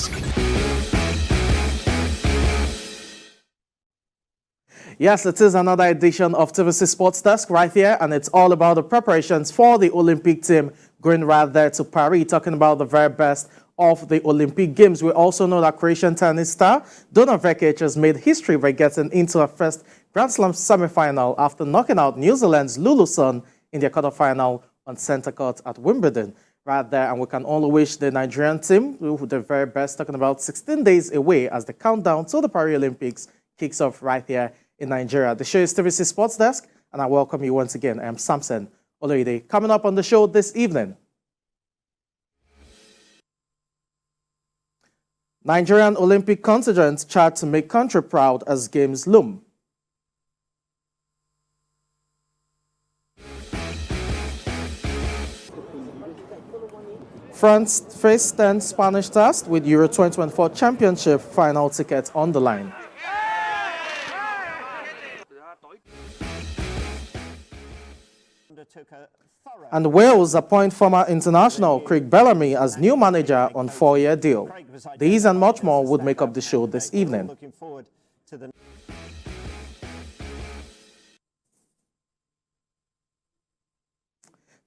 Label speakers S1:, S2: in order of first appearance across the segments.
S1: Desk.
S2: Yes, it is another edition of TVC Sports Desk right here, and it's all about the preparations for the Olympic team going right there to Paris, talking about the very best of the Olympic Games. We also know that Croatian tennis star Dona Vekic has made history by getting into her first Grand Slam semi-final after knocking out New Zealand's Lulu Sun in their quarterfinal on centre court at Wimbledon. Right there, and we can only wish the Nigerian team the very best, talking about 16 days away as the countdown to the Paris Olympics kicks off right here in Nigeria. The show is TVC Sports Desk, and I welcome you once again. I'm Samson Oloide. Coming up on the show this evening, Nigerian Olympic contingent chart to make country proud as games loom. France face 10 Spanish stars with Euro 2024 Championship final ticket on the line. And Wales appoint former international Craig Bellamy as new manager on 4-year deal. These and much more would make up the show this evening.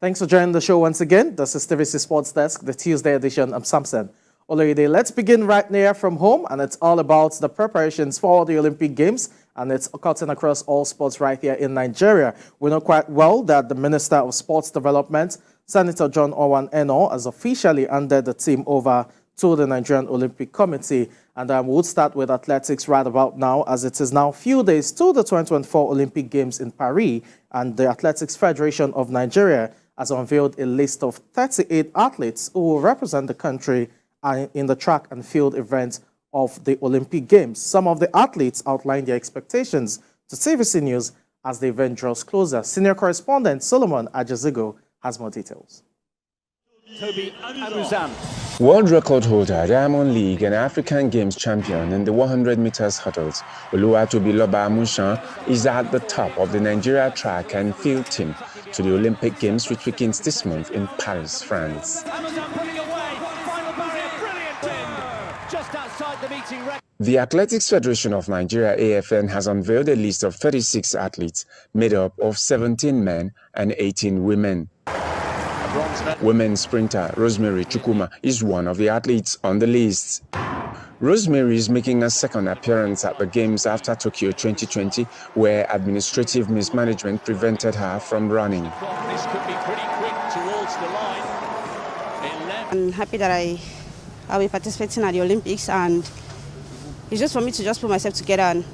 S2: Thanks for joining the show once again. This is TVC Sports Desk, the Tuesday edition. I'm Samson Oloide. Let's begin right near from home, and it's all about the preparations for the Olympic Games, and it's cutting across all sports right here in Nigeria. We know quite well that the Minister of Sports Development, Senator John Owan Eno, has officially handed the team over to the Nigerian Olympic Committee. And we'll start with athletics right about now, as it is now a few days to the 2024 Olympic Games in Paris, and the Athletics Federation of Nigeria has unveiled a list of 38 athletes who will represent the country in the track and field events of the Olympic Games. Some of the athletes outlined their expectations to TVC News as the event draws closer. Senior correspondent Solomon Ajazigo has more details.
S3: World record holder, Diamond League and African Games champion in the 100 meters hurdles, Oluwatobiloba Amushan is at the top of the Nigeria track and field team to the Olympic Games, which begins this month in Paris, France. The Athletics Federation of Nigeria, AFN, has unveiled a list of 36 athletes made up of 17 men and 18 women. Women's sprinter Rosemary Chukwuma is one of the athletes on the list. Rosemary is making a second appearance at the Games after Tokyo 2020, where administrative mismanagement prevented her from running.
S4: This could be pretty quick towards the line.
S5: I'm happy that I'll be participating at the Olympics, and it's just for me to just put myself together and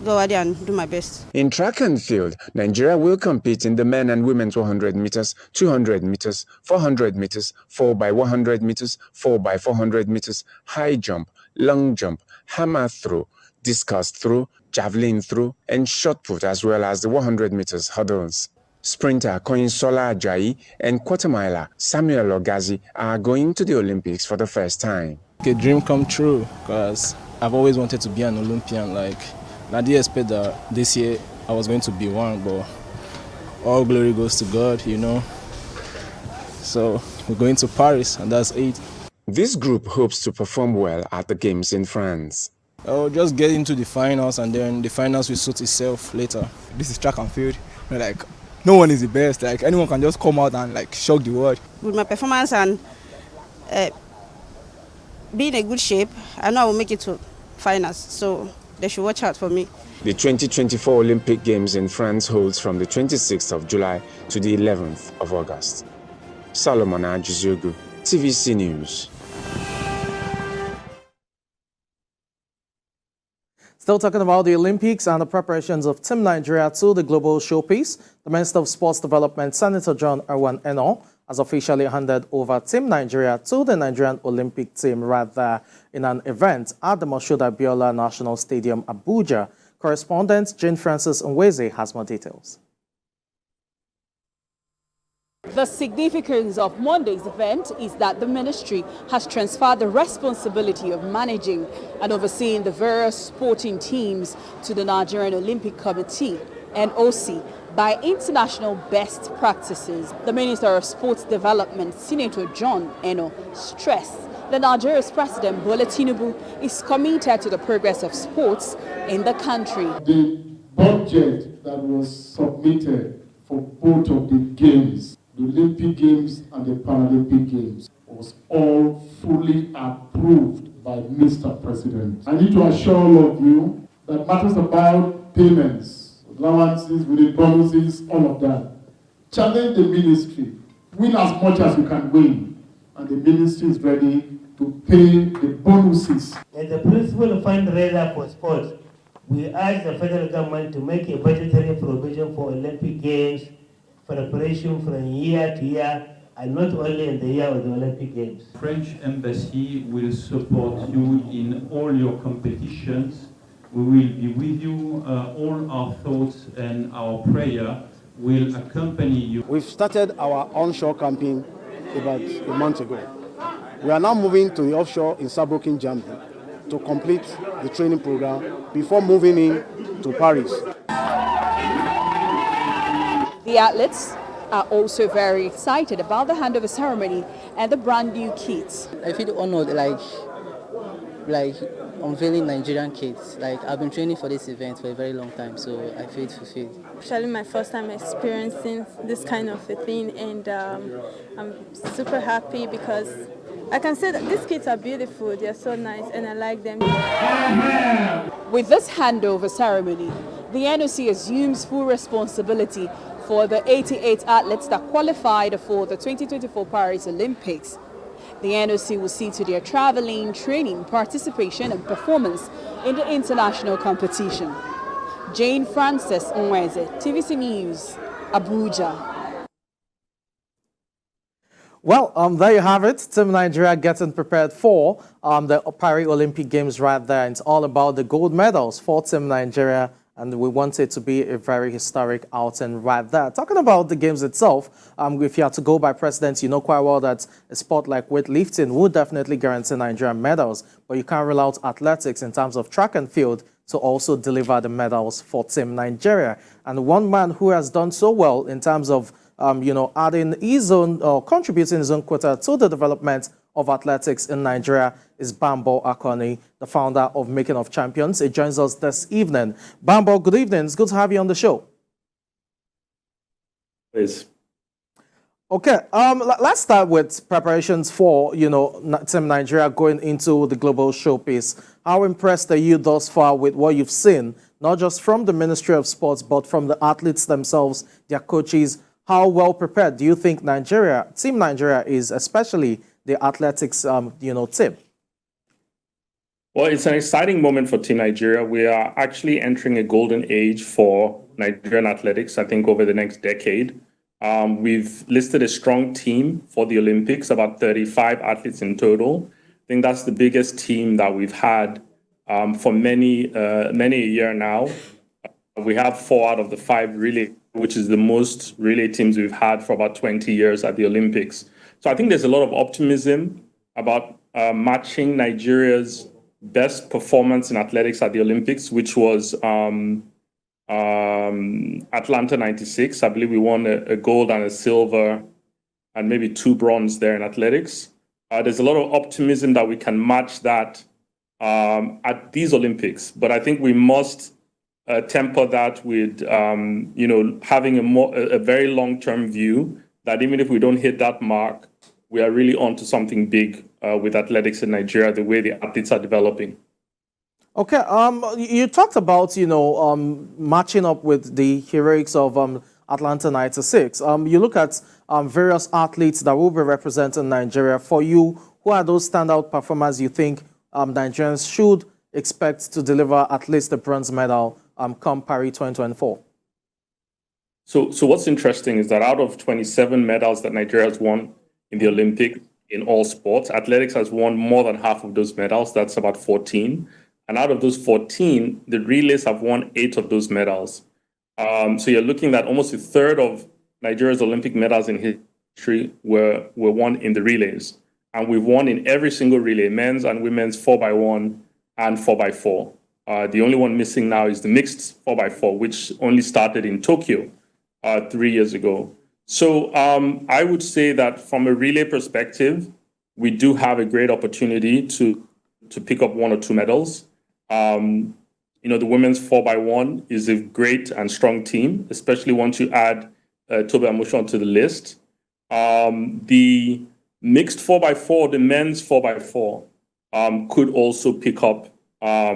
S5: go out there and do my best.
S3: In track and field, Nigeria will compete in the men and women's 100 meters, 200 meters, 400 meters, 4x100 meters, 4x400 meters, high jump, long jump, hammer throw, discus throw, javelin throw, and shot put, as well as the 100 meters hurdles. Sprinter Koinsola Ajayi and quarter-miler Samuel Ogazi are going to the Olympics for the first time.
S6: A dream come true, because I've always wanted to be an Olympian. I didn't expect that this year I was going to be one, but all glory goes to God, you know. So we're going to Paris, and that's it.
S3: This group hopes to perform well at the Games in France.
S6: I'll just get into the finals, and then the finals will sort itself later.
S7: This is track and field. No one is the best. Anyone can just come out and shock the world.
S5: With my performance and being in good shape, I know I will make it to finals. So they should watch out for me.
S3: The 2024 Olympic Games in France holds from the 26th of July to the 11th of August. Solomon Ajizugu, TVC News.
S2: Still talking about the Olympics and the preparations of Team Nigeria to the global showpiece, the Minister of Sports Development, Senator John Owan Eno, has officially handed over Team Nigeria to the Nigerian Olympic team right there in an event at the Moshood Abiola National Stadium, Abuja. Correspondent Jane Francis Nweze has more details.
S8: The significance of Monday's event is that the ministry has transferred the responsibility of managing and overseeing the various sporting teams to the Nigerian Olympic Committee, NOC, by international best practices. The Minister of Sports Development, Senator John Eno, stressed that Nigeria's President Bola Tinubu is committed to the progress of sports in the country.
S1: The budget that was submitted for both of the games, the Olympic Games and the Paralympic Games, was all fully approved by Mr. President. I need to assure all of you that matters about payments, allowances, with bonuses, all of that. Challenge the ministry. Win as much as you can win. And the ministry is ready to pay the bonuses.
S9: As the principal fundraiser for sports, we urge the federal government to make a budgetary provision for Olympic Games preparation from year to year, and not only in the year of the Olympic Games.
S10: French Embassy will support you in all your competitions. We will be with you. All our thoughts and our prayer will accompany you.
S11: We've started our onshore campaign about a month ago. We are now moving to the offshore in Saarbrücken, Germany, to complete the training program before moving in to Paris.
S8: The athletes are also very excited about the handover ceremony and the brand new kits.
S12: I feel honored, like unveiling Nigerian kits. Like, I've been training for this event for a very long time, so I feel fulfilled.
S13: Actually, my first time experiencing this kind of a thing, and I'm super happy because I can say that these kits are beautiful, they're so nice, and I like them.
S8: With this handover ceremony, the NOC assumes full responsibility for the 88 athletes that qualified for the 2024 Paris Olympics. The NOC will see to their traveling, training, participation and performance in the international competition. Jane Frances Nweze, TVC News, Abuja.
S2: Well, there you have it. Team Nigeria getting prepared for the Paris Olympic Games right there. It's all about the gold medals for Team Nigeria, and we want it to be a very historic outing right there. Talking about the games itself, if you have to go by precedent, you know quite well that a sport like weightlifting would definitely guarantee Nigerian medals, but you can't rule out athletics in terms of track and field to also deliver the medals for Team Nigeria. And one man who has done so well in terms of adding his own or contributing his own quota to the development of athletics in Nigeria is Bambo Akoni, the founder of Making of Champions. He joins us this evening. Bambo, good evening. It's good to have you on the show.
S14: Please.
S2: Okay, let's start with preparations for, Team Nigeria going into the global showpiece. How impressed are you thus far with what you've seen, not just from the Ministry of Sports, but from the athletes themselves, their coaches? How well prepared do you think Team Nigeria is, especially the athletics, team?
S14: Well, it's an exciting moment for Team Nigeria. We are actually entering a golden age for Nigerian athletics, I think, over the next decade. We've listed a strong team for the Olympics, about 35 athletes in total. I think that's the biggest team that we've had for many a year now. We have 4 out of the 5 relay, which is the most relay teams we've had for about 20 years at the Olympics. So I think there's a lot of optimism about matching Nigeria's best performance in athletics at the Olympics, which was Atlanta 96. I believe we won a gold and a silver and maybe 2 bronze there in athletics. There's a lot of optimism that we can match that at these Olympics. But I think we must temper that with, having a very long-term view that even if we don't hit that mark, we are really onto something big with athletics in Nigeria, the way the athletes are developing.
S2: Okay, you talked about, matching up with the heroics of Atlanta 96. You look at various athletes that will be representing Nigeria. For you, who are those standout performers you think Nigerians should expect to deliver at least a bronze medal come Paris 2024?
S14: So what's interesting is that out of 27 medals that Nigeria has won in the Olympics in all sports, athletics has won more than half of those medals. That's about 14. And out of those 14, the relays have won 8 of those medals. So you're looking at almost a third of Nigeria's Olympic medals in history were won in the relays. And we've won in every single relay, men's and women's 4x1 and 4x4. The only one missing now is the mixed 4x4, which only started in Tokyo 3 years ago. So I would say that from a relay perspective, we do have a great opportunity to pick up one or two medals. The women's 4x1 is a great and strong team, especially once you add Toby Amusan to the list. The mixed 4x4, the men's 4x4, could also pick up, a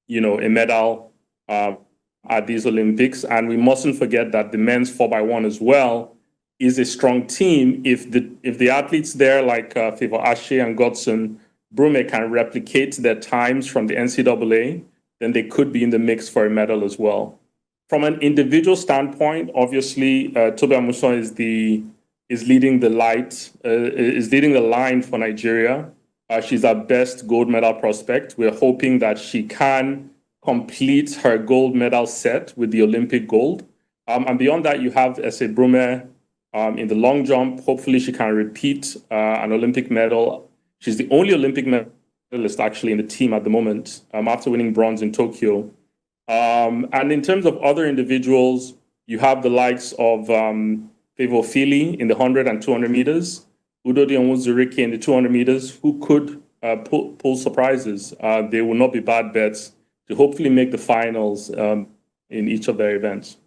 S14: medal at these Olympics. And we mustn't forget that the men's 4x1 as well is a strong team. If the athletes there, like Favor Ashe and Godson Brume, can replicate their times from the NCAA, then they could be in the mix for a medal as well. From an individual standpoint, obviously, Toby Amusan is leading the line for Nigeria. She's our best gold medal prospect. We're hoping that she can complete her gold medal set with the Olympic gold. And beyond that, you have Ese Brume in the long jump. Hopefully, she can repeat an Olympic medal. She's the only Olympic medalist actually in the team at the moment, after winning bronze in Tokyo. And in terms of other individuals, you have the likes of Favor Fili in the 100 and 200 meters, Udo Dionwu-Zurike in the 200 meters, who could pull surprises. They will not be bad bets to hopefully make the finals in each of their events.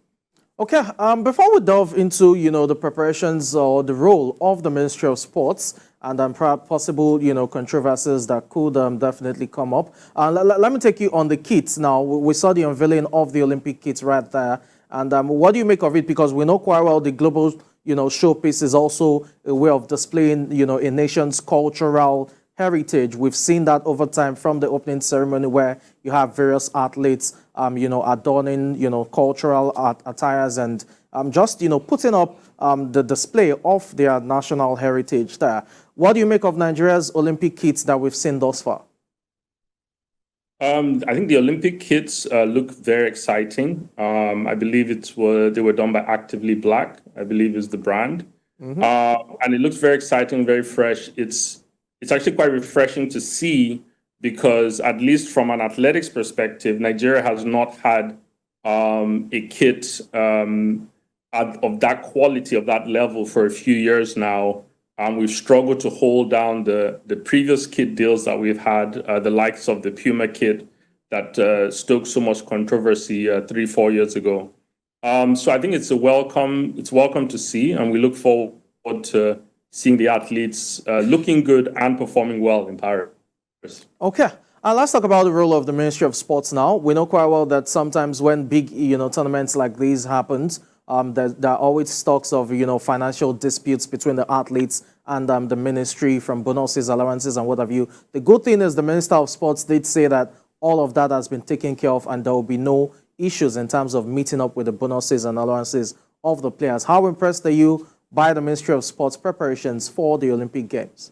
S2: Okay, before we delve into, the preparations or the role of the Ministry of Sports and possible, controversies that could definitely come up, let me take you on the kits. Now, we saw the unveiling of the Olympic kits right there. And what do you make of it? Because we know quite well the global, showpiece is also a way of displaying, a nation's cultural heritage. We've seen that over time from the opening ceremony where you have various athletes, adorning, cultural attires and just, putting up the display of their national heritage there. What do you make of Nigeria's Olympic kits that we've seen thus far?
S14: I think the Olympic kits look very exciting. I believe they were done by Actively Black, I believe is the brand. Mm-hmm. And it looks very exciting, very fresh. It's actually quite refreshing to see because at least from an athletics perspective, Nigeria has not had a kit of that quality, of that level for a few years now. We've struggled to hold down the previous kit deals that we've had, the likes of the Puma kit that stoked so much controversy 3-4 years ago. So I think it's welcome to see, and we look forward to seeing the athletes looking good and performing well in Paris.
S2: Okay. Let's talk about the role of the Ministry of Sports now. We know quite well that sometimes when big, tournaments like these happens, there are always talks of, financial disputes between the athletes and the ministry, from bonuses, allowances, and what have you. The good thing is the Minister of Sports did say that all of that has been taken care of and there will be no issues in terms of meeting up with the bonuses and allowances of the players. How impressed are you by the Ministry of Sports preparations for the Olympic Games?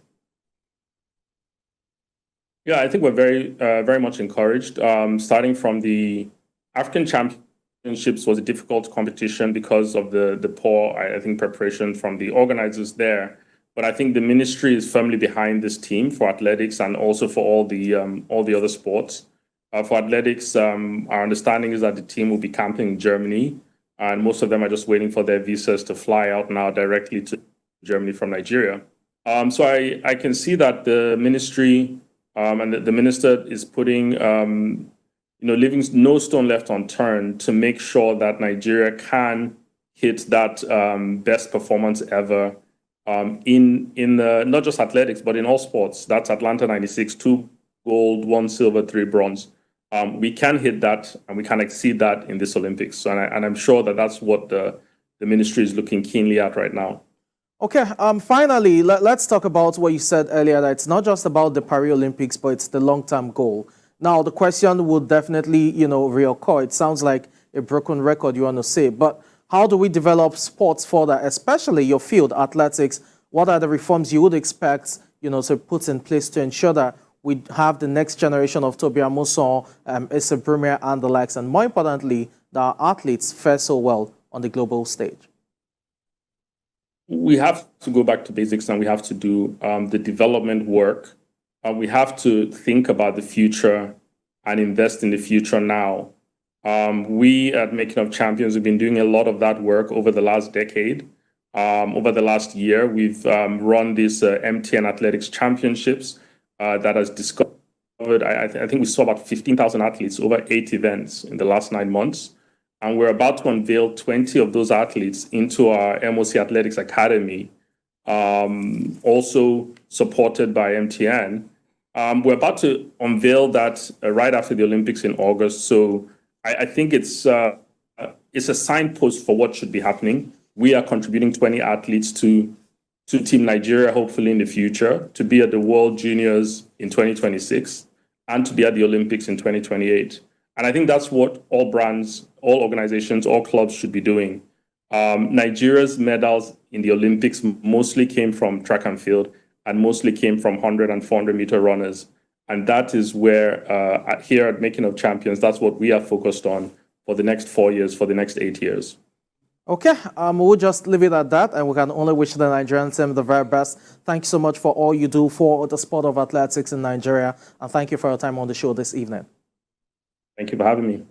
S14: Yeah, I think we're very much encouraged. Starting from the African Championships was a difficult competition because of the poor, I think, preparation from the organizers there. But I think the ministry is firmly behind this team for athletics and also for all the other sports. For athletics, our understanding is that the team will be camping in Germany, and most of them are just waiting for their visas to fly out now directly to Germany from Nigeria. So I can see that the ministry and the minister is putting, leaving no stone left unturned to make sure that Nigeria can hit that best performance ever in not just athletics, but in all sports. That's Atlanta 96, 2 gold, 1 silver, 3 bronze. We can hit that and we can exceed that in this Olympics. So, and I'm sure that that's what the ministry is looking keenly at right now.
S2: Okay, finally, let's talk about what you said earlier, that it's not just about the Paris Olympics, but it's the long-term goal. Now, the question would definitely, reoccur. It sounds like a broken record, you want to say, but how do we develop sports further, especially your field, athletics? What are the reforms you would expect, to put in place to ensure that we have the next generation of Toby Amusan, Ese Brume, and the likes, and more importantly, that our athletes fare so well on the global stage?
S14: We have to go back to basics and we have to do the development work. We have to think about the future and invest in the future now. We at Making of Champions have been doing a lot of that work over the last decade. Over the last year, we've run these MTN Athletics Championships that has discovered, I think we saw about 15,000 athletes over 8 events in the last 9 months. And we're about to unveil 20 of those athletes into our MOC Athletics Academy, also supported by MTN. We're about to unveil that right after the Olympics in August. So I think it's a signpost for what should be happening. We are contributing 20 athletes to Team Nigeria, hopefully in the future, to be at the World Juniors in 2026 and to be at the Olympics in 2028. And I think that's what all brands, all organizations, all clubs should be doing. Nigeria's medals in the Olympics mostly came from track and field and mostly came from 100 and 400 meter runners. And that is where, here at Making of Champions, that's what we are focused on for the next 4 years, for the next 8 years.
S2: Okay, we'll just leave it at that, and we can only wish the Nigerian team the very best. Thank you so much for all you do for the sport of athletics in Nigeria, and thank you for your time on the show this evening.
S14: Thank you for having me.